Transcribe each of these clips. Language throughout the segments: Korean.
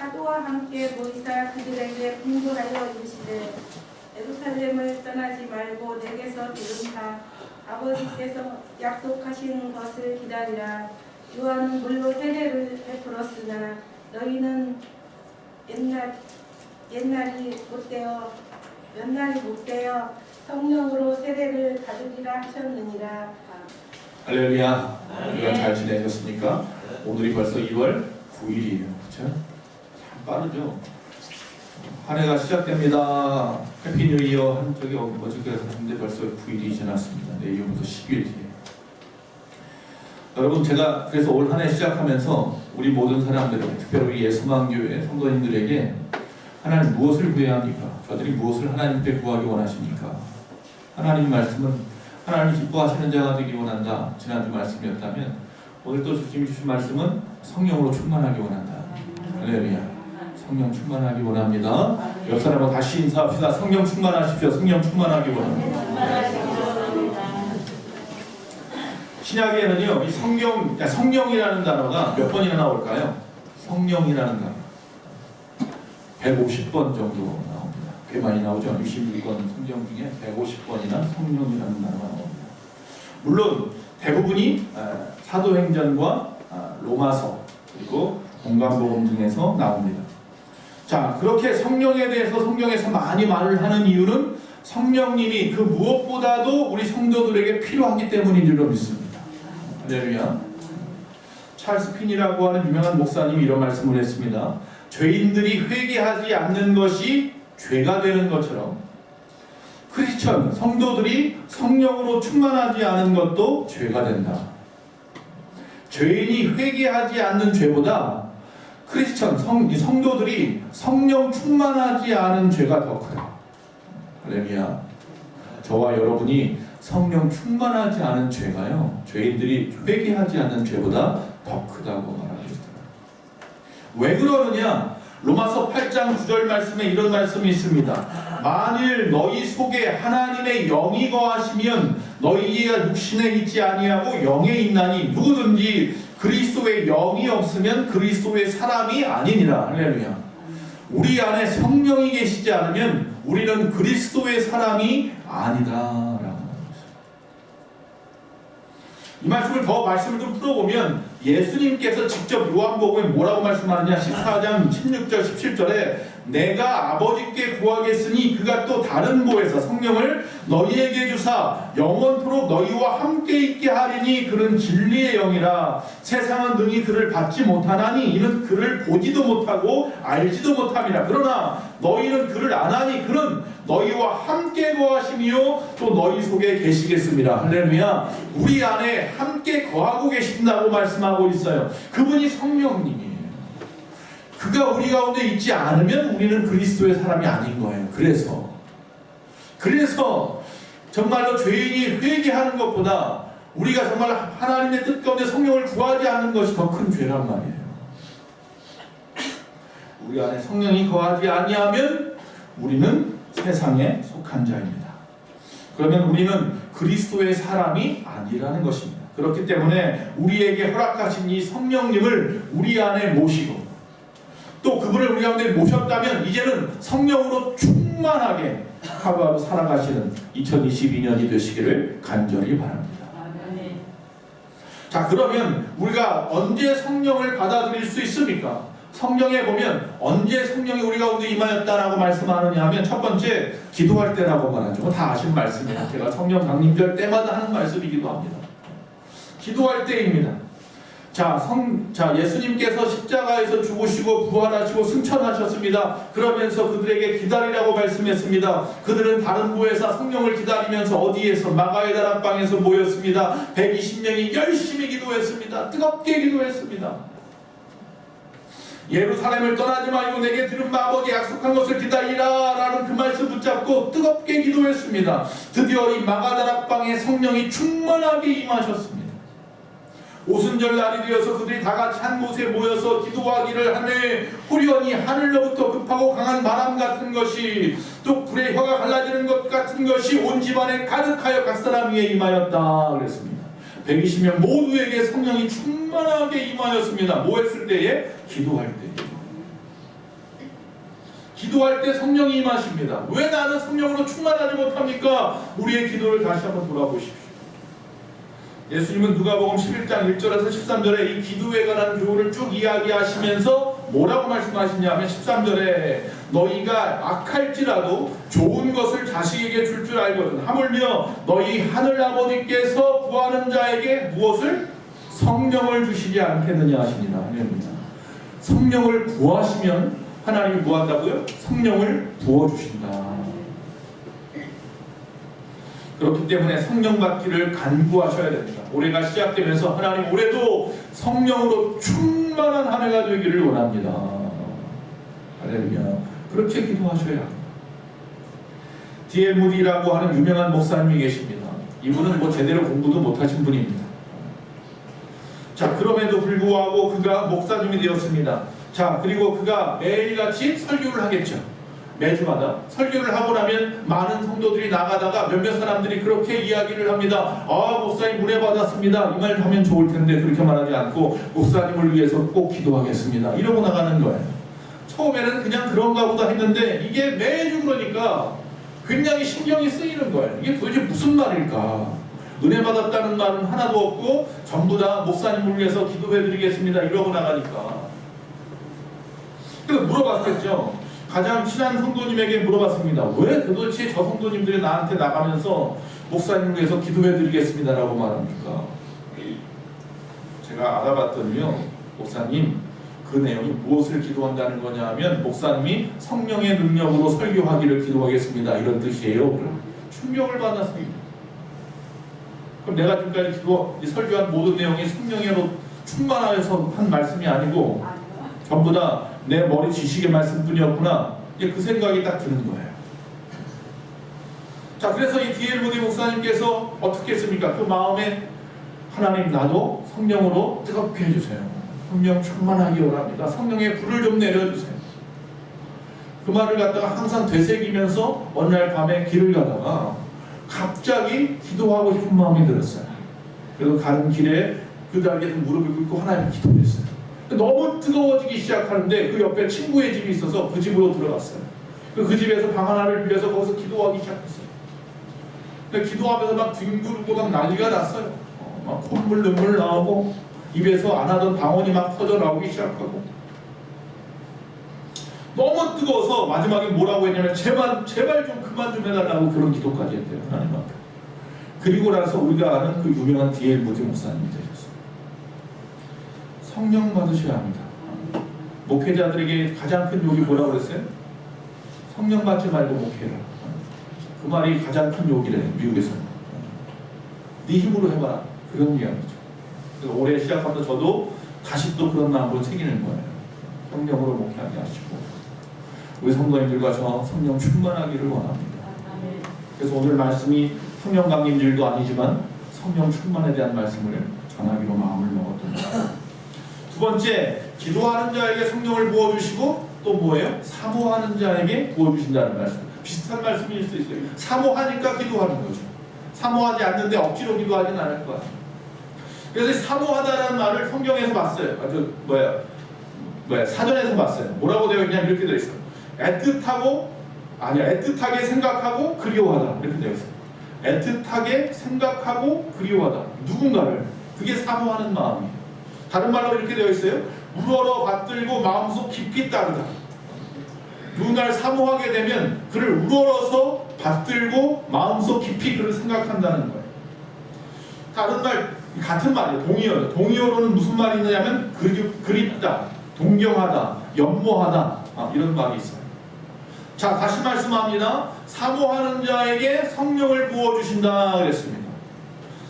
사도와 함께 모이사 그들에게 분부하여 이르시되 예루살렘을 떠나지 말고 내게서 들은바 아버지께서 약속하신 것을 기다리라. 요한은 물로 세례를 베풀었으나 너희는 옛날이 못되어 성령으로 세례를 받으리라 하셨느니라. 할렐루야. 우리가 잘 지내셨습니까? 오늘이 벌써 2월 9일이에요. 그렇죠? 참 빠르죠? 한 해가 시작됩니다. 해피 뉴 이어 한 적이 어저께 했는데 벌써 9일이 지났습니다. 내일부터 10일 뒤에. 여러분, 제가 그래서 올 한 해 시작하면서 우리 모든 사람들에게, 특별히 우리 예수만교회 성도님들에게 하나님 무엇을 구해야 합니까? 저들이 무엇을 하나님께 구하기 원하십니까? 하나님 말씀은 하나님 기뻐하시는 자가 되기 원한다. 지난주 말씀이었다면 오늘 또 주님이 주신 말씀은 성령으로 충만하기 원한다. 할렐루야. 성령 충만하기 원합니다. 옆 사람과 다시 인사합시다. 성령 충만하십시오. 성령 충만하기 원합니다. 신약에는요, 이 성령이라는 단어가 몇 번이나 나올까요? 성령이라는 단어 150번 정도 나옵니다. 꽤 많이 나오죠. 66권 성경 중에 150번이나 성령이라는 단어가 나옵니다. 물론 대부분이 사도행전과 로마서 그리고 공관복음 중에서 나옵니다. 자, 그렇게 성령에 대해서 성경에서 많이 말을 하는 이유는 성령님이 그 무엇보다도 우리 성도들에게 필요하기 때문인 줄로 믿습니다. 할렐루야. 찰스 핀이라고 하는 유명한 목사님이 이런 말씀을 했습니다. 죄인들이 회개하지 않는 것이 죄가 되는 것처럼 크리스천 성도들이 성령으로 충만하지 않은 것도 죄가 된다. 죄인이 회개하지 않는 죄보다 크리스천 성도들이 성령 충만하지 않은 죄가 더 크다. 할렐루야. 저와 여러분이 성령 충만하지 않은 죄가요, 죄인들이 회개하지 않는 죄보다 더 크다고 말하고 있더라고요. 왜 그러느냐? 로마서 8장 9절 말씀에 이런 말씀이 있습니다. 만일 너희 속에 하나님의 영이 거하시면 너희가 육신에 있지 아니하고 영에 있나니 누구든지 그리스도의 영이 없으면 그리스도의 사람이 아니니라. 할렐루야. 우리 안에 성령이 계시지 않으면 우리는 그리스도의 사람이 아니다. 이 말씀을 좀 풀어보면 예수님께서 직접 요한복음에 뭐라고 말씀하느냐? 14장 16절 17절에 내가 아버지께 구하겠으니 그가 또 다른 보혜사 성령을 너희에게 주사 영원토록 너희와 함께 있게 하리니 그는 진리의 영이라. 세상은 능히 그를 받지 못하나니 이는 그를 보지도 못하고 알지도 못함이라. 그러나 너희는 그를 아나니 그는 너희와 함께 거하시며 또 너희 속에 계시겠습니다. 할렐루야. 우리 안에 함께 거하고 계신다고 말씀하고 있어요. 그분이 성령님이에요. 그가 우리 가운데 있지 않으면 우리는 그리스도의 사람이 아닌 거예요. 그래서 정말로 죄인이 회개하는 것보다 우리가 정말 하나님의 뜻 가운데 성령을 구하지 않는 것이 더 큰 죄란 말이에요. 우리 안에 성령이 거하지 아니하면 우리는 세상에 속한 자입니다. 그러면 우리는 그리스도의 사람이 아니라는 것입니다. 그렇기 때문에 우리에게 허락하신 이 성령님을 우리 안에 모시고 또 그분을 우리 가운데 모셨다면 이제는 성령으로 충만하게 하루하루 살아가시는 2022년이 되시기를 간절히 바랍니다. 자, 그러면 우리가 언제 성령을 받아들일 수 있습니까? 성경에 보면 언제 성령이 우리 가운데 임하였다라고 말씀하느냐 하면 첫 번째 기도할 때라고 말하죠. 다 아시는 말씀이에요. 제가 성령 강림절 때마다 하는 말씀이기도 합니다. 기도할 때입니다. 자, 예수님께서 십자가에서 죽으시고 부활하시고 승천하셨습니다. 그러면서 그들에게 기다리라고 말씀했습니다. 그들은 다른 부에서 성령을 기다리면서 어디에서? 마가의 다락방에서 모였습니다. 120명이 열심히 기도했습니다. 뜨겁게 기도했습니다. 예루살렘을 떠나지 말고 내게 들은 바 아버지 약속한 것을 기다리라 라는 그 말씀 붙잡고 뜨겁게 기도했습니다. 드디어 이 마가다락방에 성령이 충만하게 임하셨습니다. 오순절 날이 되어서 그들이 다 같이 한 곳에 모여서 기도하기를 하매 후련히 하늘로부터 급하고 강한 바람 같은 것이 또 불의 혀가 갈라지는 것 같은 것이 온 집안에 가득하여 각 사람 위에 임하였다 그랬습니다. 120명 모두에게 성령이 충만하게 임하였습니다. 뭐 했을 때에? 기도할 때에. 기도할 때 성령이 임하십니다. 왜 나는 성령으로 충만하지 못합니까? 우리의 기도를 다시 한번 돌아보십시오. 예수님은 누가복음 11장 1절에서 13절에 이 기도에 관한 교훈을 쭉 이야기하시면서 뭐라고 말씀하시냐면 13절에 너희가 악할지라도 좋은 것을 자식에게 줄 줄 알거든 하물며 너희 하늘 아버지께서 구하는 자에게 무엇을? 성령을 주시지 않겠느냐 하십니다. 성령을 구하시면 하나님이 뭐 한다고요? 성령을 부어주신다. 그렇기 때문에 성령 받기를 간구하셔야 됩니다. 올해가 시작되면서 하나님 올해도 성령으로 충만한 한 해가 되기를 원합니다. 할렐루야. 그렇게 기도하셔야 합니다. D.L. 무디라고 하는 유명한 목사님이 계십니다. 이분은 뭐 제대로 공부도 못하신 분입니다. 자, 그럼에도 불구하고 그가 목사님이 되었습니다. 자, 그리고 그가 매일같이 설교를 하겠죠. 매주마다 설교를 하고 나면 많은 성도들이 나가다가 몇몇 사람들이 그렇게 이야기를 합니다. 아, 목사님 은혜 받았습니다. 이 말 하면 좋을 텐데 그렇게 말하지 않고 목사님을 위해서 꼭 기도하겠습니다. 이러고 나가는 거예요. 처음에는 그냥 그런가 보다 했는데 이게 매주 그러니까 굉장히 신경이 쓰이는 거예요. 이게 도대체 무슨 말일까? 은혜 받았다는 말은 하나도 없고 전부 다 목사님을 위해서 기도해드리겠습니다. 이러고 나가니까. 그래서 물어봤겠죠. 가장 친한 성도님에게 물어봤습니다. 왜 도대체 저 성도님들이 나한테 나가면서 목사님을 위해서 기도해드리겠습니다라고 말합니까? 제가 알아봤더니요. 목사님 그 내용이 무엇을 기도한다는 거냐 하면 목사님이 성령의 능력으로 설교하기를 기도하겠습니다. 이런 뜻이에요. 충격을 받았습니다. 그럼 내가 지금까지 설교한 모든 내용이 성령으로 충만하여서 한 말씀이 아니고 전부 다 내 머리 지식의 말씀뿐이었구나. 이제 그 생각이 딱 드는 거예요. 자, 그래서 이 D.L. 무디 목사님께서 어떻게 했습니까? 그 마음에 하나님 나도 성령으로 뜨겁게 해주세요. 성령 충만하기 원합니다. 성령의 불을 좀 내려주세요. 그 말을 갖다가 항상 되새기면서 어느 날 밤에 길을 가다가 갑자기 기도하고 싶은 마음이 들었어요. 그래서 가는 길에 그 자리에서 무릎을 꿇고 하나님을 기도했어요. 너무 뜨거워지기 시작하는데 그 옆에 친구의 집이 있어서 그 집으로 들어갔어요. 그 집에서 방 하나를 빌려서 거기서 기도하기 시작했어요. 기도하면서 막 뒹구르고 막 난리가 났어요. 막 콧물 눈물 나오고 입에서 안 하던 방언이 막 터져 나오기 시작하고 너무 뜨거워서 마지막에 뭐라고 했냐면 제발 좀 그만 좀 해달라고 그런 기도까지 했대요. 하나님 앞에. 그리고 나서 우리가 아는 그 유명한 D.L. 무디 목사님이 되셨어요. 성령 받으셔야 합니다. 목회자들에게 가장 큰 욕이 뭐라고 그랬어요? 성령 받지 말고 목회라. 그 말이 가장 큰 욕이래, 미국에서는. 네 힘으로 해봐라. 그런 이야기죠. 그래서 올해 시작하면서 저도 다시 또 그런 마음으로 새기는 거예요. 성령으로 목회하게 하시고 우리 성도님들과 저 성령 충만하기를 원합니다. 그래서 오늘 말씀이 성령 강림주일도 아니지만 성령 충만에 대한 말씀을 전하기로 마음을 먹었던 두 번째, 기도하는 자에게 성령을 부어주시고 또 뭐예요? 사모하는 자에게 부어주신다는 말씀. 비슷한 말씀일 수 있어요. 사모하니까 기도하는 거죠. 사모하지 않는데 억지로 기도하지는 않을 거야. 그래서 사모하다라는 말을 성경에서 봤어요. 사전에서 봤어요. 뭐라고 되어 있냐 이렇게 되어 있어요. 애틋하게 생각하고 그리워하다 이렇게 되어 있어요. 애틋하게 생각하고 그리워하다. 누군가를. 그게 사모하는 마음이에요. 다른 말로 이렇게 되어 있어요. 우러러 받들고 마음속 깊이 따르다. 누군가를 사모하게 되면 그를 우러러서 받들고 마음속 깊이 그를 생각한다는 거예요. 다른 말 같은 말이에요. 동의어로. 동의어로는 무슨 말이 있느냐면 그립다, 동경하다, 연모하다 이런 말이 있어요. 자, 다시 말씀합니다. 사모하는 자에게 성령을 부어주신다 그랬습니다.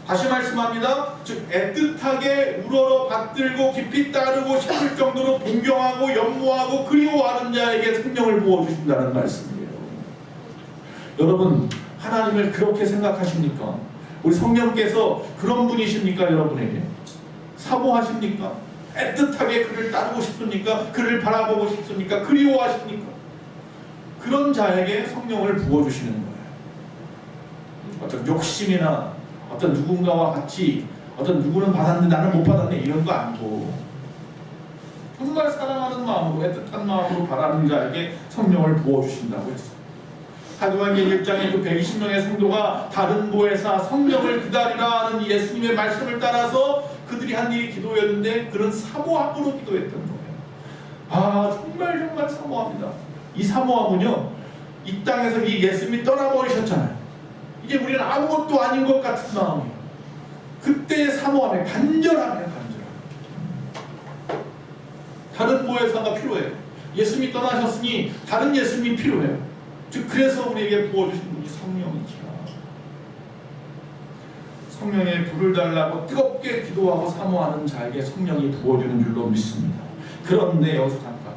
다시 말씀합니다. 즉 애틋하게 우러러 받들고 깊이 따르고 싶을 정도로 동경하고 연모하고 그리워하는 자에게 성령을 부어주신다는 말씀이에요. 여러분 하나님을 그렇게 생각하십니까? 우리 성령께서 그런 분이십니까? 여러분에게 사모하십니까? 애틋하게 그를 따르고 싶습니까? 그를 바라보고 싶습니까? 그리워하십니까? 그런 자에게 성령을 부어주시는 거예요. 어떤 욕심이나 어떤 누군가와 같이 어떤 누구는 받았는데 나는 못 받았네 이런 거 아니고 정말 사랑하는 마음으로 애틋한 마음으로 바라는 자에게 성령을 부어주신다고 했어요. 사도행전 1장에 그 120명의 성도가 다른 보혜사 성령을 기다리라 하는 예수님의 말씀을 따라서 그들이 한 일이 기도였는데 그런 사모함으로 기도했던 거예요. 아, 정말 사모합니다. 이 사모함은요, 이 땅에서 이 예수님이 떠나버리셨잖아요. 이제 우리는 아무것도 아닌 것 같은 마음이에요. 그때의 사모함에 간절함이에요. 다른 보혜사가 필요해요. 예수님이 떠나셨으니 다른 예수님이 필요해요. 즉 그래서 우리에게 부어주신 분이 성령이시라. 성령의 불을 달라고 뜨겁게 기도하고 사모하는 자에게 성령이 부어주는 줄로 믿습니다. 그런데 여기서 잠깐,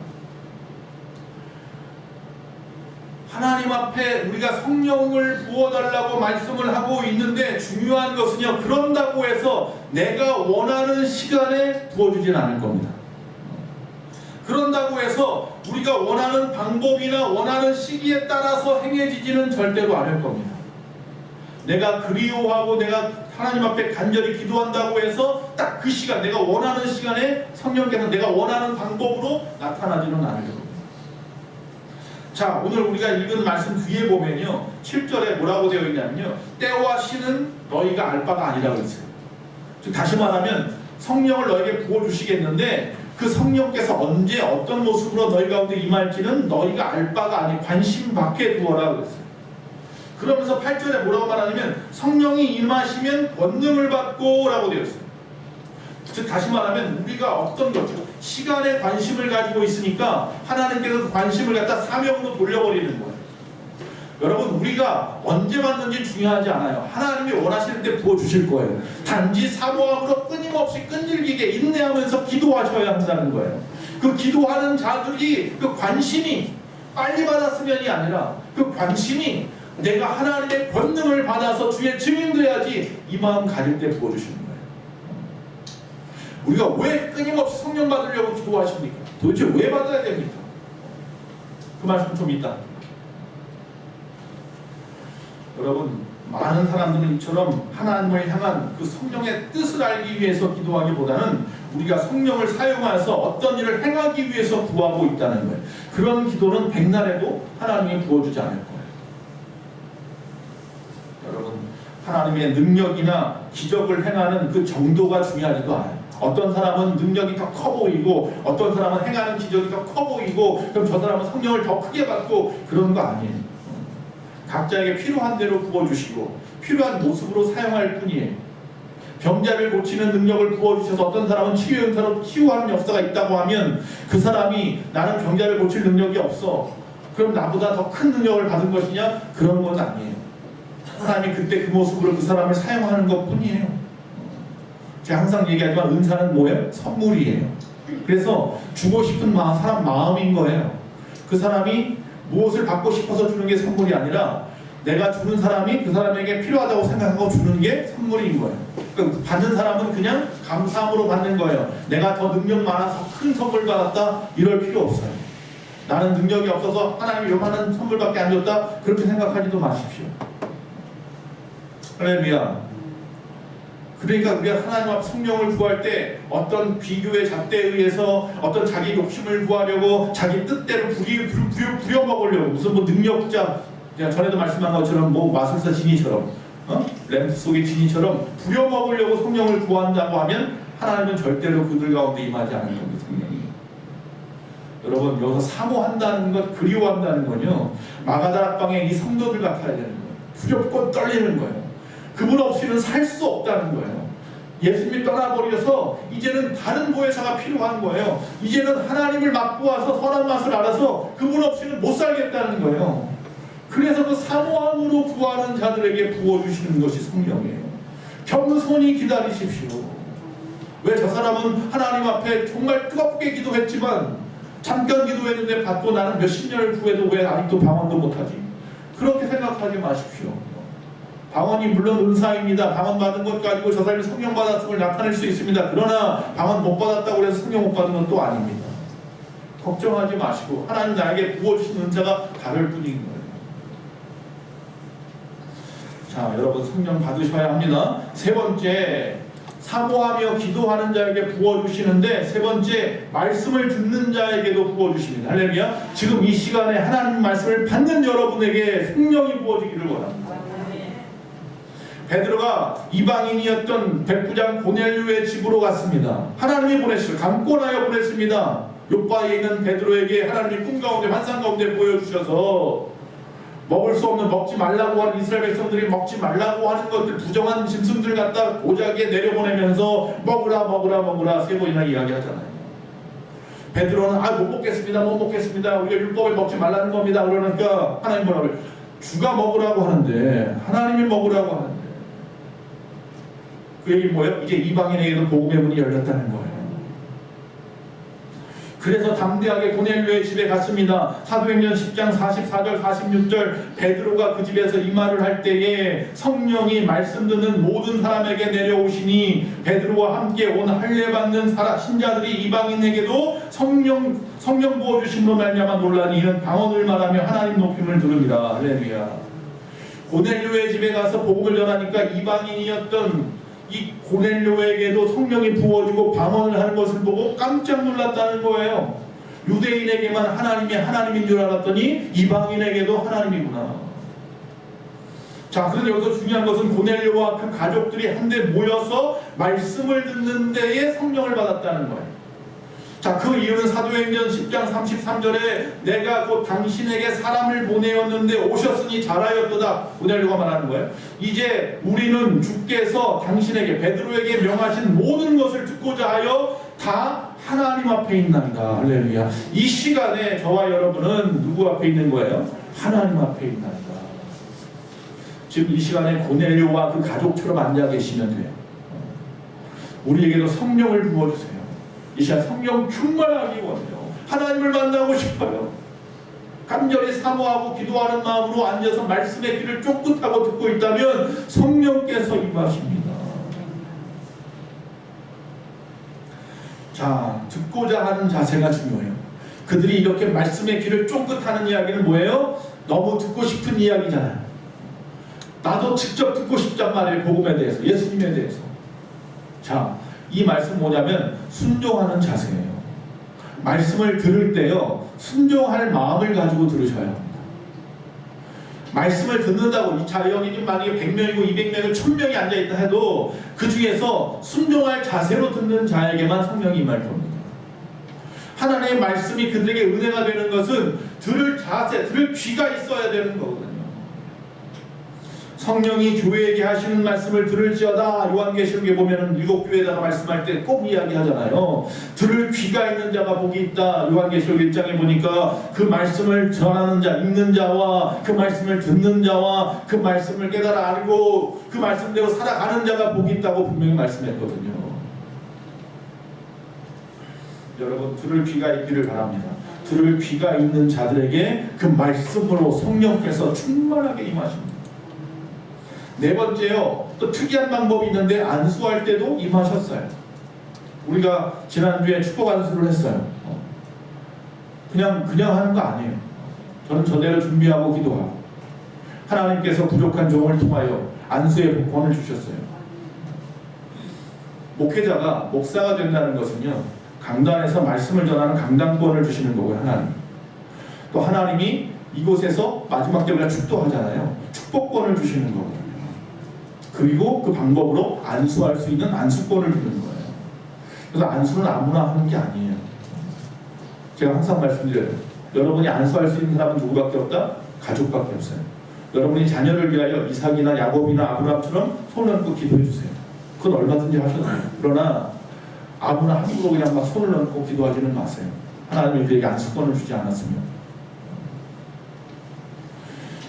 하나님 앞에 우리가 성령을 부어달라고 말씀을 하고 있는데 중요한 것은요, 그런다고 해서 내가 원하는 시간에 부어주진 않을 겁니다. 그런다고 해서 우리가 원하는 방법이나 원하는 시기에 따라서 행해지지는 절대로 않을 겁니다. 내가 그리워하고 내가 하나님 앞에 간절히 기도한다고 해서 딱 그 시간, 내가 원하는 시간에 성령께서 내가 원하는 방법으로 나타나지는 않을 겁니다. 자, 오늘 우리가 읽은 말씀 뒤에 보면요, 7절에 뭐라고 되어 있냐면요, 때와 시는 너희가 알 바가 아니라고 했어요. 즉 다시 말하면 성령을 너에게 부어주시겠는데 그 성령께서 언제 어떤 모습으로 너희 가운데 임할지는 너희가 알 바가 아니 관심 밖에 두어라 그랬어요. 그러면서 8절에 뭐라고 말하냐면 성령이 임하시면 권능을 받고 라고 되어 있어요. 즉 다시 말하면 우리가 어떤 것, 시간에 관심을 가지고 있으니까 하나님께서 관심을 갖다 사명으로 돌려버리는 거예요. 여러분, 우리가 언제 받는지 중요하지 않아요. 하나님이 원하시는 때 부어주실 거예요. 단지 사모함으로 끊임없이 끈질기게 인내하면서 기도하셔야 한다는 거예요. 그 기도하는 자들이 그 관심이 빨리 받았으면이 아니라 그 관심이 내가 하나님의 권능을 받아서 주의 증인돼야지 이 마음 가질 때 부어주시는 거예요. 우리가 왜 끊임없이 성령 받으려고 기도하십니까? 도대체 왜 받아야 됩니까? 그 말씀 좀 이따. 여러분, 많은 사람들은 이처럼 하나님을 향한 그 성령의 뜻을 알기 위해서 기도하기보다는 우리가 성령을 사용해서 어떤 일을 행하기 위해서 구하고 있다는 거예요. 그런 기도는 백날에도 하나님이 부어주지 않을 거예요. 여러분, 하나님의 능력이나 기적을 행하는 그 정도가 중요하지도 않아요. 어떤 사람은 능력이 더 커 보이고 어떤 사람은 행하는 기적이 더 커 보이고 그럼 저 사람은 성령을 더 크게 받고 그런 거 아니에요. 각자에게 필요한 대로 부어주시고 필요한 모습으로 사용할 뿐이에요. 병자를 고치는 능력을 부어주셔서 어떤 사람은 치유 은사로 치유하는 역사가 있다고 하면 그 사람이 나는 병자를 고칠 능력이 없어, 그럼 나보다 더 큰 능력을 받은 것이냐? 그런 건 아니에요. 하나님이 그때 그 모습으로 그 사람을 사용하는 것 뿐이에요. 제가 항상 얘기하지만 은사는 뭐예요? 선물이에요. 그래서 주고 싶은 마음, 사람 마음인 거예요. 그 사람이 무엇을 받고 싶어서 주는 게 선물이 아니라 내가 주는 사람이 그 사람에게 필요하다고 생각하고 주는 게 선물인 거예요. 그러니까 받는 사람은 그냥 감사함으로 받는 거예요. 내가 더 능력 많아서 큰 선물 받았다 이럴 필요 없어요. 나는 능력이 없어서 하나님이 요만한 선물밖에 안 줬다 그렇게 생각하지도 마십시오. 할렐루야. 그러니까 우리가 하나님 앞 성령을 구할 때 어떤 비교의 잣대에 의해서 어떤 자기 욕심을 구하려고 자기 뜻대로 부려먹으려고 무슨 뭐 능력자, 제가 전에도 말씀한 것처럼 뭐 마술사 지니처럼 램프 속의 지니처럼 부려먹으려고 성령을 구한다고 하면 하나님은 절대로 그들 가운데 임하지 않을 겁니다. 성령이. 여러분, 여기서 사모한다는 것, 그리워한다는 건요, 마가다락방의 이 성도들 같아야 되는 거예요. 두렵고 떨리는 거예요. 그분 없이는 살 수 없다는 거예요. 예수님이 떠나버려서 이제는 다른 보혜사가 필요한 거예요. 이제는 하나님을 맛보아서 선한 맛을 알아서 그분 없이는 못 살겠다는 거예요. 그래서 그 사모함으로 구하는 자들에게 부어주시는 것이 성령이에요. 겸손히 기다리십시오. 왜 저 사람은 하나님 앞에 정말 뜨겁게 기도했지만 잠깐 기도했는데 받고 나는 몇십 년을 구해도 왜 아직도 방언도 못하지? 그렇게 생각하지 마십시오. 방언이 물론 은사입니다. 방언 받은 것 가지고 저 사람이 성령 받았음을 나타낼 수 있습니다. 그러나 방언 못 받았다고 해서 성령 못 받은 건 또 아닙니다. 걱정하지 마시고 하나님 나에게 부어주신 은사가 다를 뿐인 거예요. 자, 여러분 성령 받으셔야 합니다. 세 번째, 사모하며 기도하는 자에게 부어주시는데 세 번째 말씀을 듣는 자에게도 부어주십니다. 할렐루야. 지금 이 시간에 하나님 말씀을 받는 여러분에게 성령이 부어지기를 원합니다. 베드로가 이방인이었던 백부장 고넬료의 집으로 갔습니다. 하나님이 보내시고 강권하여 보냈습니다. 요바에 있는 베드로에게 하나님이 꿈 가운데 환상 가운데 보여주셔서 먹을 수 없는, 먹지 말라고 하는 이스라엘 백성들이 먹지 말라고 하는 것들, 부정한 짐승들 갖다 고작에 내려보내면서 먹으라 세 번이나 이야기하잖아요. 베드로는 못 먹겠습니다. 우리가 율법을 먹지 말라는 겁니다. 그러니까 하나님 뭐라고 해요? 주가 먹으라고 하는데, 하나님이 먹으라고 하는데, 그 얘기 뭐예요? 이제 이방인에게도 복음의 문이 열렸다는 거예요. 그래서 담대하게 고넬료의 집에 갔습니다. 사도행전 10장 44절 46절 베드로가 그 집에서 이 말을 할 때에 성령이 말씀 듣는 모든 사람에게 내려오시니 베드로와 함께 온 할례 받는 신자들이 이방인에게도 성령 부어주심으로 말미암아 놀라니 이는 방언을 말하며 하나님 높임을 들으리라. 할렐루야. 고넬료의 집에 가서 복음을 전하니까 이방인이었던 이 고넬료에게도 성령이 부어지고 방언을 하는 것을 보고 깜짝 놀랐다는 거예요. 유대인에게만 하나님인 줄 알았더니 이방인에게도 하나님이구나. 자, 그런데 여기서 중요한 것은 고넬료와 그 가족들이 한데 모여서 말씀을 듣는 데에 성령을 받았다는 거예요. 자, 그 이유는 사도행전 10장 33절에 내가 곧 당신에게 사람을 보내었는데 오셨으니 잘하였도다. 고넬료가 말하는 거예요. 이제 우리는 주께서 당신에게 베드로에게 명하신 모든 것을 듣고자 하여 다 하나님 앞에 있나이다. 할렐루야. 이 시간에 저와 여러분은 누구 앞에 있는 거예요? 하나님 앞에 있나이다. 지금 이 시간에 고넬료와 그 가족처럼 앉아 계시면 돼요. 우리에게도 성령을 부어주세요. 이 시간 성령 충만하기 원해요. 하나님을 만나고 싶어요. 간절히 사모하고 기도하는 마음으로 앉아서 말씀의 귀를 쫑긋하고 듣고 있다면 성령께서 임하십니다. 자, 듣고자 하는 자세가 중요해요. 그들이 이렇게 말씀의 귀를 쫑긋하는 이야기는 뭐예요? 너무 듣고 싶은 이야기잖아요. 나도 직접 듣고 싶단 말이에요. 복음에 대해서, 예수님에 대해서. 자, 이 말씀 뭐냐면 순종하는 자세예요. 말씀을 들을 때요, 순종할 마음을 가지고 들으셔야 합니다. 말씀을 듣는다고, 여기 만약에 100명이고 200명이고 1000명이 앉아있다 해도 그 중에서 순종할 자세로 듣는 자에게만 성령이 임할 겁니다. 하나님의 말씀이 그들에게 은혜가 되는 것은 들을 자세, 들을 귀가 있어야 되는 거거든요. 성령이 교회에게 하시는 말씀을 들을지어다. 요한계시록에 보면은 7교회에다가 말씀할 때 꼭 이야기하잖아요. 들을 귀가 있는 자가 복이 있다. 요한계시록 1장에 보니까 그 말씀을 전하는 자, 읽는 자와 그 말씀을 듣는 자와 그 말씀을 깨달아 알고 그 말씀대로 살아가는 자가 복이 있다고 분명히 말씀했거든요. 여러분, 들을 귀가 있기를 바랍니다. 들을 귀가 있는 자들에게 그 말씀으로 성령께서 충만하게 임하십니다. 네 번째요, 또 특이한 방법이 있는데 안수할 때도 임하셨어요. 우리가 지난주에 축복 안수를 했어요. 그냥 하는 거 아니에요. 저는 저대로 준비하고 기도하고 하나님께서 부족한 종을 통하여 안수의 복권을 주셨어요. 목회자가 목사가 된다는 것은요, 강단에서 말씀을 전하는 강단권을 주시는 거고요. 하나님. 또 하나님이 이곳에서 마지막 때 우리가 축도하잖아요. 축복권을 주시는 거고요. 그리고 그 방법으로 안수할 수 있는 안수권을 주는 거예요. 그래서 안수는 아무나 하는 게 아니에요. 제가 항상 말씀드려요. 여러분이 안수할 수 있는 사람은 누구밖에 없다? 가족밖에 없어요. 여러분이 자녀를 위하여 이삭이나 야곱이나 아브라함처럼 손을 얹고 기도해 주세요. 그건 얼마든지 하셔도 돼요. 그러나 아무나 함부로 그냥 막 손을 얹고 기도하지는 마세요. 하나님이 우리에게 안수권을 주지 않았으면.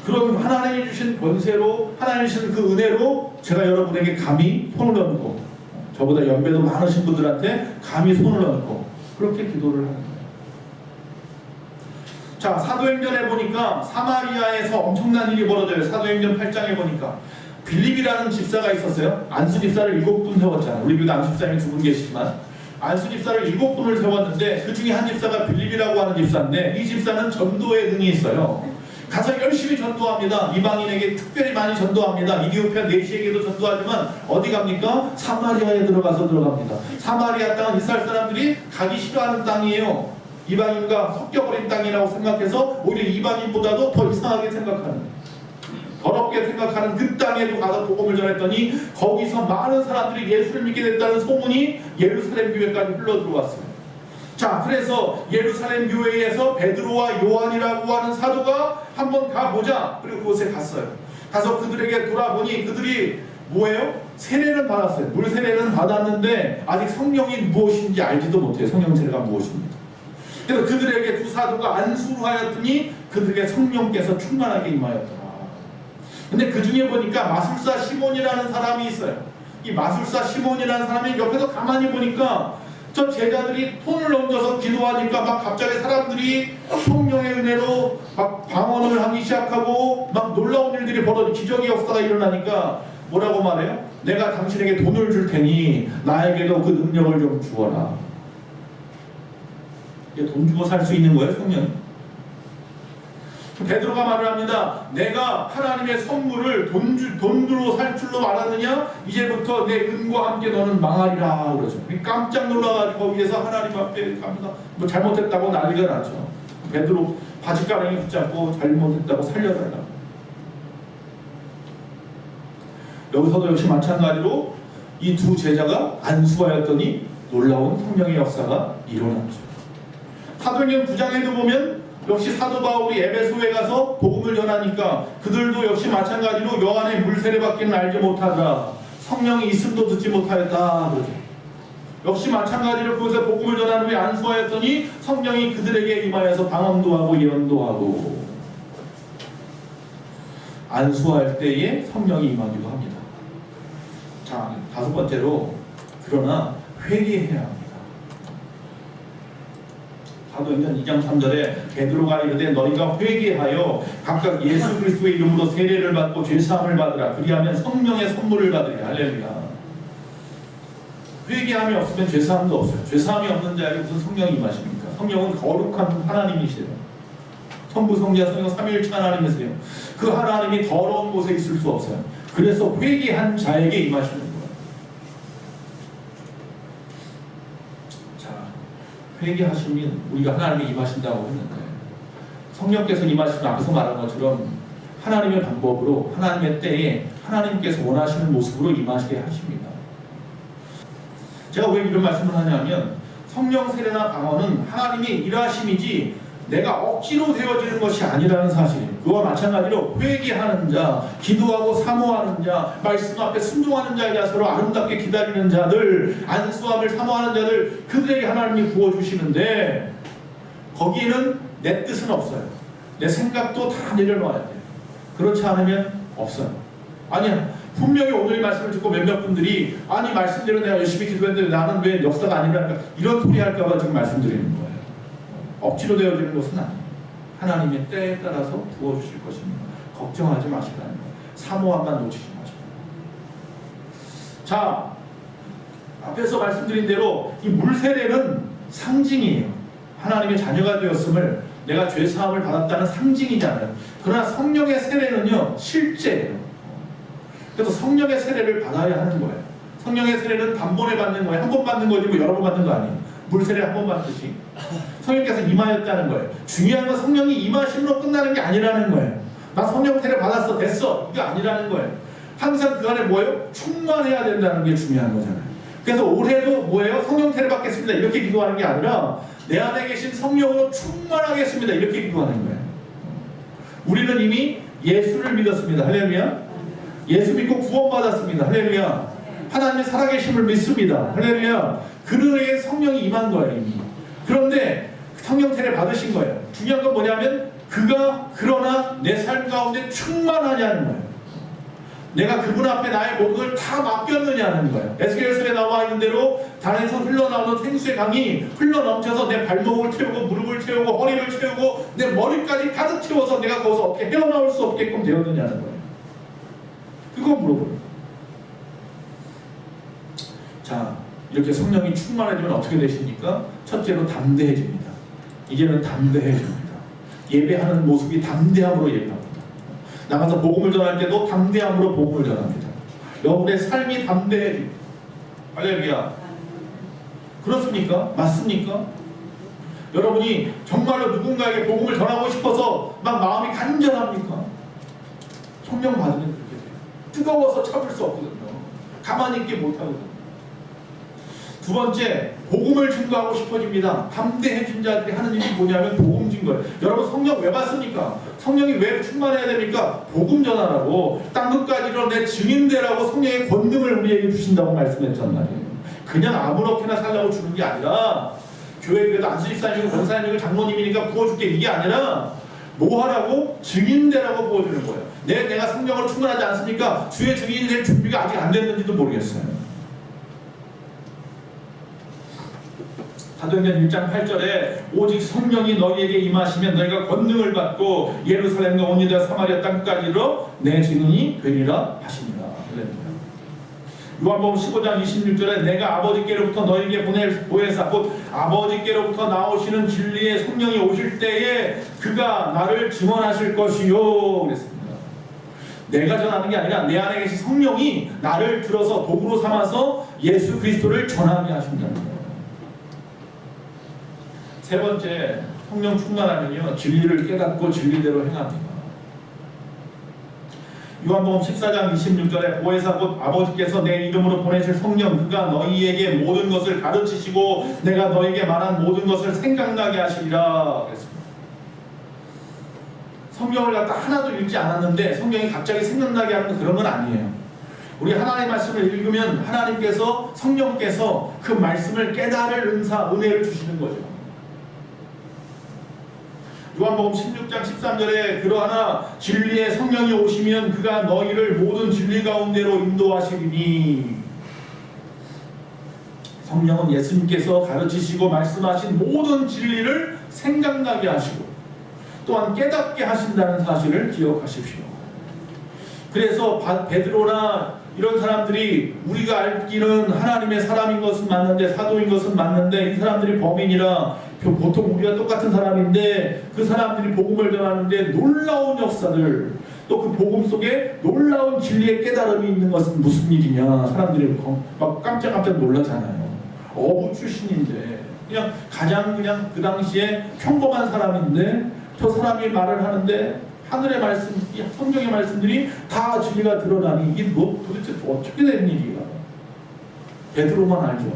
그럼 하나님이 주신 권세로, 하나님이 주신 그 은혜로 제가 여러분에게 감히 손을 얹고, 저보다 연배도 많으신 분들한테 감히 손을 얹고 그렇게 기도를 하는 거예요. 자, 사도행전에 보니까 사마리아에서 엄청난 일이 벌어져요. 사도행전 8장에 보니까 빌립이라는 집사가 있었어요. 안수 집사를 7분 세웠잖아요. 우리 교회 안수 집사님이 2분 계시지만 안수 집사를 7분을 세웠는데 그 중에 한 집사가 빌립이라고 하는 집사인데 이 집사는 전도에 능이 있어요. 가서 열심히 전도합니다. 이방인에게 특별히 많이 전도합니다. 이디오피아 내시에게도 전도하지만 어디 갑니까? 사마리아에 들어갑니다. 사마리아 땅은 이스라엘 사람들이 가기 싫어하는 땅이에요. 이방인과 섞여버린 땅이라고 생각해서 오히려 이방인보다도 더 이상하게 생각하는, 더럽게 생각하는 그 땅에도 가서 복음을 전했더니 거기서 많은 사람들이 예수를 믿게 됐다는 소문이 예루살렘 교회까지 흘러 들어왔어요. 자, 그래서 예루살렘 교회에서 베드로와 요한이라고 하는 사도가 한번 가보자. 그리고 그곳에 갔어요. 가서 그들에게 돌아보니 그들이 뭐예요? 세례는 받았어요. 물 세례는 받았는데 아직 성령이 무엇인지 알지도 못해요. 성령 세례가 무엇입니다. 그래서 그들에게 두 사도가 안수를 하였더니 그들에게 성령께서 충만하게 임하였더라. 근데 그 중에 보니까 마술사 시몬이라는 사람이 있어요. 이 마술사 시몬이라는 사람이 옆에서 가만히 보니까 저 제자들이 손을 얹어서 기도하니까 막 갑자기 사람들이 성령의 은혜로 막 방언을 하기 시작하고 막 놀라운 일들이 벌어지고 기적의 역사가 일어나니까 뭐라고 말해요? 내가 당신에게 돈을 줄 테니 나에게도 그 능력을 좀 주어라. 이게 돈 주고 살 수 있는 거예요, 성령? 베드로가 말을 합니다. 내가 하나님의 선물을 돈으로 살 줄로 알았느냐? 이제부터 내 은과 함께 너는 망하리라 그러죠. 깜짝 놀라가지고 거기에서 하나님 앞에 갑니다. 뭐 잘못했다고 난리가 나죠. 베드로 바지가랑이 붙잡고 잘못했다고 살려달라. 여기서도 역시 마찬가지로 이 두 제자가 안수하였더니 놀라운 성령의 역사가 일어났죠. 사도행전 9장에도 보면 역시 사도 바울이 에베소에 가서 복음을 전하니까 그들도 역시 마찬가지로 요한의 물세례밖에는 알지 못하더라. 성령이 있음도 듣지 못하였다. 그러죠. 역시 마찬가지로 그곳에 복음을 전한 후에 안수하였더니 성령이 그들에게 임하여서 방언도 하고 예언도 하고, 안수할 때에 성령이 임하기도 합니다. 자, 다섯 번째로, 그러나 회개해야 합니다. 사도행전 2장 3절에 베드로가 이르되 너희가 회개하여 각각 예수 그리스도의 이름으로 세례를 받고 죄사함을 받으라. 그리하면 성령의 선물을 받으리. 할렐루야. 회개함이 없으면 죄사함도 없어요. 죄사함이 없는 자에게 무슨 성령이 임하십니까? 성령은 거룩한 하나님이시래요. 성부, 성자, 성령 삼위일체 하나님이세요. 그 하나님이 더러운 곳에 있을 수 없어요. 그래서 회개한 자에게 임하시는 거예요. 자, 회개하시면 우리가 하나님이 임하신다고 했는데, 성령께서 임하시면 앞에서 말한 것처럼 하나님의 방법으로 하나님의 때에 하나님께서 원하시는 모습으로 임하시게 하십니다. 제가 왜 이런 말씀을 하냐면, 성령 세례나 방언은 하나님이 일하심이지 내가 억지로 되어지는 것이 아니라는 사실. 그와 마찬가지로 회개하는 자, 기도하고 사모하는 자, 말씀 앞에 순종하는 자에 서로 아름답게 기다리는 자들, 안수함을 사모하는 자들, 그들에게 하나님이 부어주시는데 거기에는 내 뜻은 없어요. 내 생각도 다 내려놔야 돼요. 그렇지 않으면 없어요. 아니야, 분명히 오늘 말씀을 듣고 몇몇 분들이 아니 말씀대로 내가 열심히 기도했는데 나는 왜 역사가 아니랄까, 이런 소리 할까봐 지금 말씀드리는 거예요. 억지로 되어지는 것은 아니에요. 하나님의 때에 따라서 부어주실 것입니다. 걱정하지 마시라는 거예요. 사모함만 놓치지 마시고. 자, 앞에서 말씀드린 대로 이 물세례는 상징이에요. 하나님의 자녀가 되었음을, 내가 죄사함을 받았다는 상징이잖아요. 그러나 성령의 세례는요, 실제예요. 그래서 성령의 세례를 받아야 하는 거예요. 성령의 세례는 단번에 받는 거예요. 한 번 받는 거지 뭐 여러 번 받는 거 아니에요. 물세례 한 번 받듯이 성령께서 임하였다는 거예요. 중요한 건 성령이 임하심으로 끝나는 게 아니라는 거예요. 나 성령 세례 받았어, 됐어, 이게 아니라는 거예요. 항상 그 안에 뭐예요? 충만해야 된다는 게 중요한 거잖아요. 그래서 올해도 뭐예요? 성령 세례 받겠습니다 이렇게 기도하는 게 아니라 내 안에 계신 성령으로 충만하겠습니다 이렇게 기도하는 거예요. 우리는 이미 예수를 믿었습니다. 할렐루야. 예수 믿고 구원받았습니다. 할렐루야. 하나님의 살아계심을 믿습니다. 할렐루야. 그들에게 성령이 임한 거예요, 이미. 그런데 성령 세례 받으신 거예요. 중요한 건 뭐냐면 그가 그러나 내 삶 가운데 충만하냐는 거예요. 내가 그분 앞에 나의 모든 걸 다 맡겼느냐는 거예요. 에스겔서에 나와 있는 대로 단에서 흘러나오는 생수의 강이 흘러넘쳐서 내 발목을 채우고 무릎을 채우고 허리를 채우고 내 머리까지 가득 채워서 내가 거기서 어떻게 헤어나올 수 없게끔 되었느냐는 거예요. 그거 물어보는. 자, 이렇게 성령이 충만해지면 어떻게 되십니까? 첫째로 담대해집니다. 이제는 담대해집니다. 예배하는 모습이 담대함으로 예배합니다. 나가서 복음을 전할 때도 담대함으로 복음을 전합니다. 여러분의 삶이 담대해요. 할렐루야. 그렇습니까? 맞습니까? 여러분이 정말로 누군가에게 복음을 전하고 싶어서 막 마음이 간절합니까? 성령 받으면 그렇게 돼요. 뜨거워서 참을 수 없거든요. 가만히 있게 못하거든요. 두 번째, 복음을 증거하고 싶어집니다. 담대해진 자들이 하는 일이 뭐냐면 복음 증거예요. 여러분 성령 왜 받습니까? 성령이 왜 충만해야 됩니까? 복음 전하라고, 땅끝까지로 내 증인되라고 성령의 권능을 우리에게 주신다고 말씀했단 말이에요. 그냥 아무렇게나 살라고 주는 게 아니라, 교회 그래도 안수집사님이고 권사님이고 장로님이니까 부어줄게 이게 아니라 뭐 하라고? 증인되라고 부어주는 거예요. 내가 성령으로 충만하지 않습니까? 주의 증인이 될 준비가 아직 안 됐는지도 모르겠어요. 사도행전 1장 8절에 오직 성령이 너희에게 임하시면 너희가 권능을 받고 예루살렘과 온 유대와 사마리아 땅까지로 내 증인이 되리라 하십니다. 요한복음 15장 26절에 내가 아버지께로부터 너희에게 보혜사 곧 아버지께로부터 나오시는 진리의 성령이 오실 때에 그가 나를 증언하실 것이요 그랬습니다. 내가 전하는 게 아니라 내 안에 계신 성령이 나를 들어서 도구로 삼아서 예수 그리스도를 전하게 하신다는 거예요. 세 번째, 성령 충만하면요 진리를 깨닫고 진리대로 행합니다. 요한복음 14장 26절에 보혜사 곧 아버지께서 내 이름으로 보내실 성령 그가 너희에게 모든 것을 가르치시고 내가 너희에게 말한 모든 것을 생각나게 하시리라 그랬습니다. 성경을 갖다 하나도 읽지 않았는데 성경이 갑자기 생각나게 하는 그런 건 아니에요. 우리 하나님의 말씀을 읽으면 하나님께서 성령께서 그 말씀을 깨달을 은혜를 주시는 거죠. 요한복음 16장 13절에 그러하나 진리의 성령이 오시면 그가 너희를 모든 진리 가운데로 인도하시리니 성령은 예수님께서 가르치시고 말씀하신 모든 진리를 생각나게 하시고 또한 깨닫게 하신다는 사실을 기억하십시오. 그래서 베드로나 이런 사람들이 우리가 알기는 하나님의 사람인 것은 맞는데 사도인 것은 맞는데 이 사람들이 범인이라 보통 우리가 똑같은 사람인데 그 사람들이 복음을 전하는데 놀라운 역사들 또 그 복음 속에 놀라운 진리의 깨달음이 있는 것은 무슨 일이냐 사람들이 막 깜짝깜짝 놀라잖아요. 어부 출신인데 그냥 가장 그냥 그 당시에 평범한 사람인데 저 사람이 말을 하는데 하늘의 말씀, 성경의 말씀들이 다 진리가 드러나니 이게 뭐 도대체 어떻게 된 일이야? 베드로만 알죠.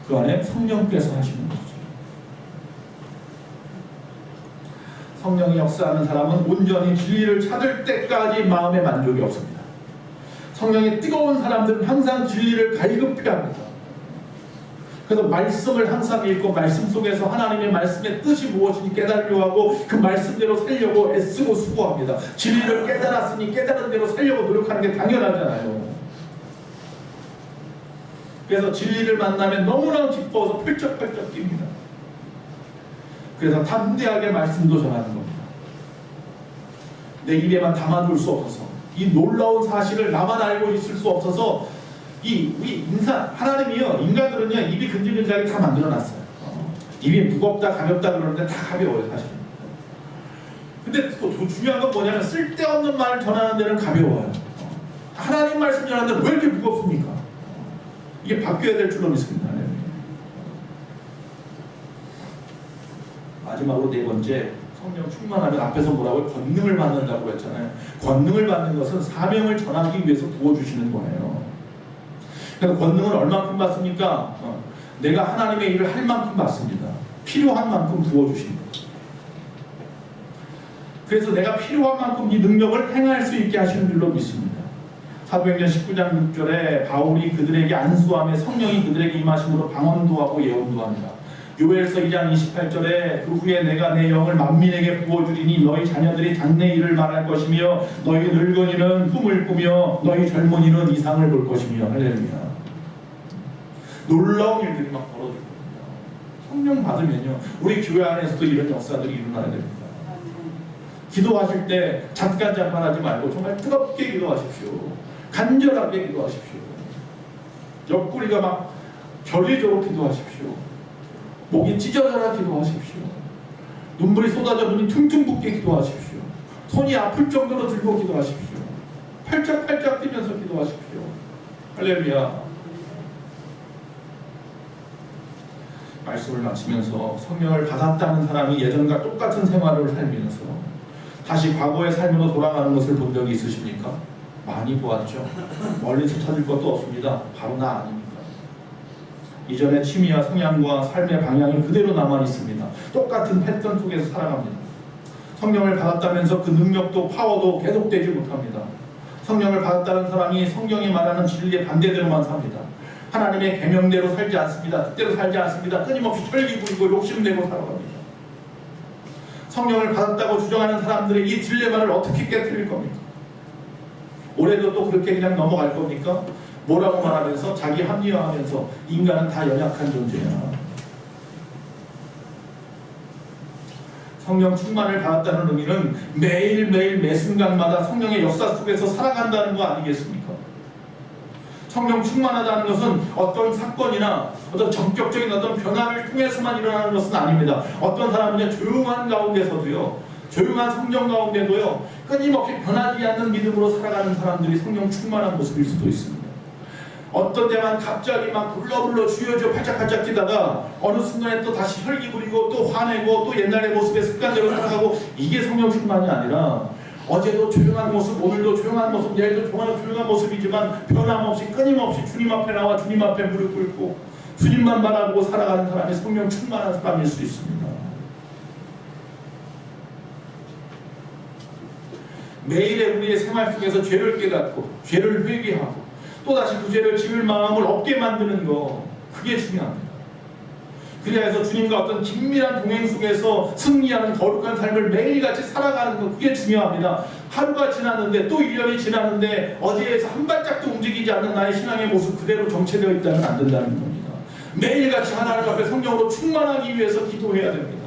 그 안에 성령께서 하시는 거죠. 성령이 역사하는 사람은 온전히 진리를 찾을 때까지 마음에 만족이 없습니다. 성령이 뜨거운 사람들은 항상 진리를 갈급해 합니다. 그래서 말씀을 항상 읽고 말씀 속에서 하나님의 말씀의 뜻이 무엇인지 깨달으려고 하고 그 말씀대로 살려고 애쓰고 수고합니다. 진리를 깨달았으니 깨달은 대로 살려고 노력하는 게 당연하잖아요. 그래서 진리를 만나면 너무나 기뻐서 펄쩍펄쩍 뜁니다. 그래서 담대하게 말씀도 전하는 겁니다. 내 입에만 담아둘 수 없어서 이 놀라운 사실을 나만 알고 있을 수 없어서 우리 하나님이요 인간들은요 입이 근질근질하게 다 만들어놨어요. 입이 무겁다 가볍다 그러는데 다 가벼워요 사실. 근데 또 중요한 건 뭐냐면 쓸데없는 말을 전하는 데는 가벼워요. 하나님 말씀 전하는 데는 왜 이렇게 무겁습니까? 이게 바뀌어야 될 줄로 믿습니다. 마지막으로 네 번째, 성령 충만하면 앞에서 뭐라고요? 권능을 받는다고 했잖아요. 권능을 받는 것은 사명을 전하기 위해서 부어주시는 거예요. 그래서 권능을 얼만큼 받습니까? 내가 하나님의 일을 할 만큼 받습니다. 필요한 만큼 부어주십니다. 그래서 내가 필요한 만큼 이 능력을 행할 수 있게 하시는 줄로 믿습니다. 사도행전 19장 6절에 바울이 그들에게 안수하며 성령이 그들에게 임하심으로 방언도 하고 예언도 합니다. 요엘서 2장 28절에 그 후에 내가 내 영을 만민에게 부어주리니 너희 자녀들이 장래 일을 말할 것이며 너희 늙은이는 꿈을 꾸며 너희 젊은이는 이상을 볼 것이며 할렐루야. 놀라운 일들이 막 벌어질 겁니다. 성령 받으면요 우리 교회 안에서도 이런 역사들이 일어나야 됩니다. 기도하실 때 잠깐하지 말고 정말 뜨겁게 기도하십시오. 간절하게 기도하십시오. 옆구리가 막 결의적으로 기도하십시오. 목이 찢어져라 기도하십시오. 눈물이 쏟아져 눈이 퉁퉁 붓게 기도하십시오. 손이 아플 정도로 들고 기도하십시오. 팔짝팔짝 뛰면서 기도하십시오. 할렐루야. 말씀을 마치면서 성령을 받았다는 사람이 예전과 똑같은 생활을 살면서 다시 과거의 삶으로 돌아가는 것을 본 적이 있으십니까? 많이 보았죠. 멀리서 찾을 것도 없습니다. 바로 나 아닙니까? 이전의 취미와 성향과 삶의 방향이 그대로 남아 있습니다. 똑같은 패턴 속에서 살아갑니다. 성령을 받았다면서 그 능력도 파워도 계속되지 못합니다. 성령을 받았다는 사람이 성경이 말하는 진리의 반대대로만 삽니다. 하나님의 계명대로 살지 않습니다. 뜻대로 살지 않습니다. 끊임없이 혈기 부리고 욕심내고 살아갑니다. 성령을 받았다고 주장하는 사람들의 이 딜레마를 어떻게 깨뜨릴 겁니까? 올해도 또 그렇게 그냥 넘어갈 겁니까? 뭐라고 말하면서 자기 합리화하면서 인간은 다 연약한 존재야. 성령 충만을 받았다는 의미는 매일매일 매 순간마다 성령의 역사 속에서 살아간다는 거 아니겠습니까? 성령 충만하다는 것은 어떤 사건이나 어떤 전격적인 어떤 변화를 통해서만 일어나는 것은 아닙니다. 어떤 사람은 조용한 가운데서도요, 조용한 성령 가운데도요, 끊임없이 변하지 않는 믿음으로 살아가는 사람들이 성령 충만한 모습일 수도 있습니다. 어떤 때만 갑자기 막 불러불러 주여주여 팔짝팔짝 뛰다가 어느 순간에 또 다시 혈기 부리고 또 화내고 또 옛날의 모습의 습관대로 살아가고, 이게 성령 충만이 아니라 어제도 조용한 모습, 오늘도 조용한 모습, 내일도 조용한 모습이지만 변함없이 끊임없이 주님 앞에 나와 주님 앞에 무릎 꿇고 주님만 바라보고 살아가는 사람이 성령 충만한 사람일 수 있습니다. 매일의 우리의 생활 속에서 죄를 깨닫고 죄를 회개하고 또다시 그 죄를 지을 마음을 없게 만드는 거, 그게 중요합니다. 그래서 주님과 어떤 긴밀한 동행 속에서 승리하는 거룩한 삶을 매일같이 살아가는 것, 그게 중요합니다. 하루가 지났는데 또 1년이 지났는데 어제에서 한 발짝도 움직이지 않는 나의 신앙의 모습 그대로 정체되어 있다면 안 된다는 겁니다. 매일같이 하나님 앞에 성령으로 충만하기 위해서 기도해야 됩니다.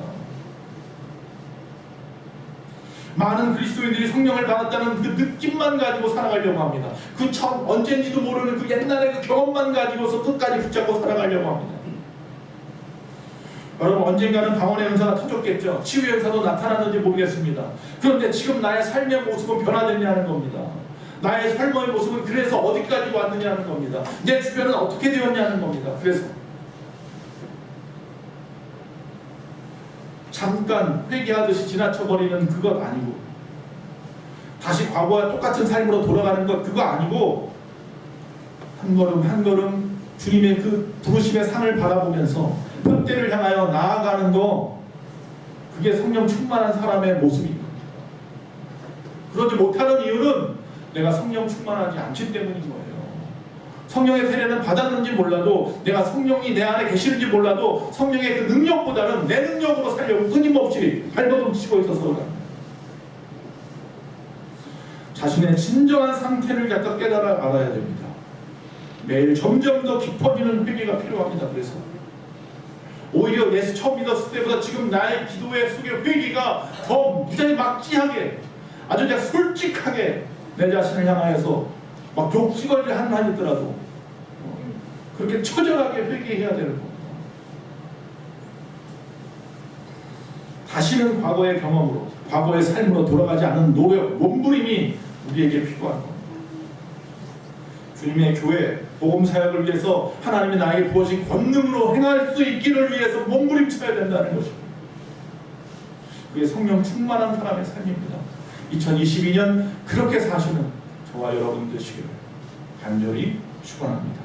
많은 그리스도인들이 성령을 받았다는 그 느낌만 가지고 살아가려고 합니다. 그 처음 언젠지도 모르는 그 옛날의 그 경험만 가지고서 끝까지 붙잡고 살아가려고 합니다. 여러분, 언젠가는 방언의 은사가 터졌겠죠. 치유의 은사도 나타났는지 모르겠습니다. 그런데 지금 나의 삶의 모습은 변화됐냐는 겁니다. 나의 삶의 모습은 그래서 어디까지 왔느냐는 겁니다. 내 주변은 어떻게 되었냐는 겁니다. 그래서 잠깐 회개하듯이 지나쳐버리는 그것 아니고, 다시 과거와 똑같은 삶으로 돌아가는 것 그거 아니고, 한 걸음 한 걸음 주님의 그 부르심의 상을 바라보면서 뼈대를 향하여 나아가는 거, 그게 성령 충만한 사람의 모습입니다. 그러지 못하는 이유는 내가 성령 충만하지 않기 때문인 거예요. 성령의 세례는 받았는지 몰라도, 내가 성령이 내 안에 계시는지 몰라도 성령의 그 능력보다는 내 능력으로 살려고 끊임없이 발버둥 치고 있어서 그런다. 자신의 진정한 상태를 갖다 깨달아 알아야 됩니다. 매일 점점 더 깊어지는 회개가 필요합니다. 그래서 오히려 예수 처음 믿었을 때보다 지금 나의 기도의 속의 회개가 더 무지하게 막지하게, 아주 그냥 솔직하게 내 자신을 향하여서 막 욕지거리를 한만 있더라도 그렇게 처절하게 회개해야 되는 겁니다. 다시는 과거의 경험으로, 과거의 삶으로 돌아가지 않는 노력, 몸부림이 우리에게 필요한 겁니다. 주님의 교회, 복음 사역을 위해서 하나님이 나에게 부어진 권능으로 행할 수 있기를 위해서 몸부림쳐야 된다는 것입니다. 그게 성령 충만한 사람의 삶입니다. 2022년 그렇게 사시는 저와 여러분 되시기를 간절히 축원합니다.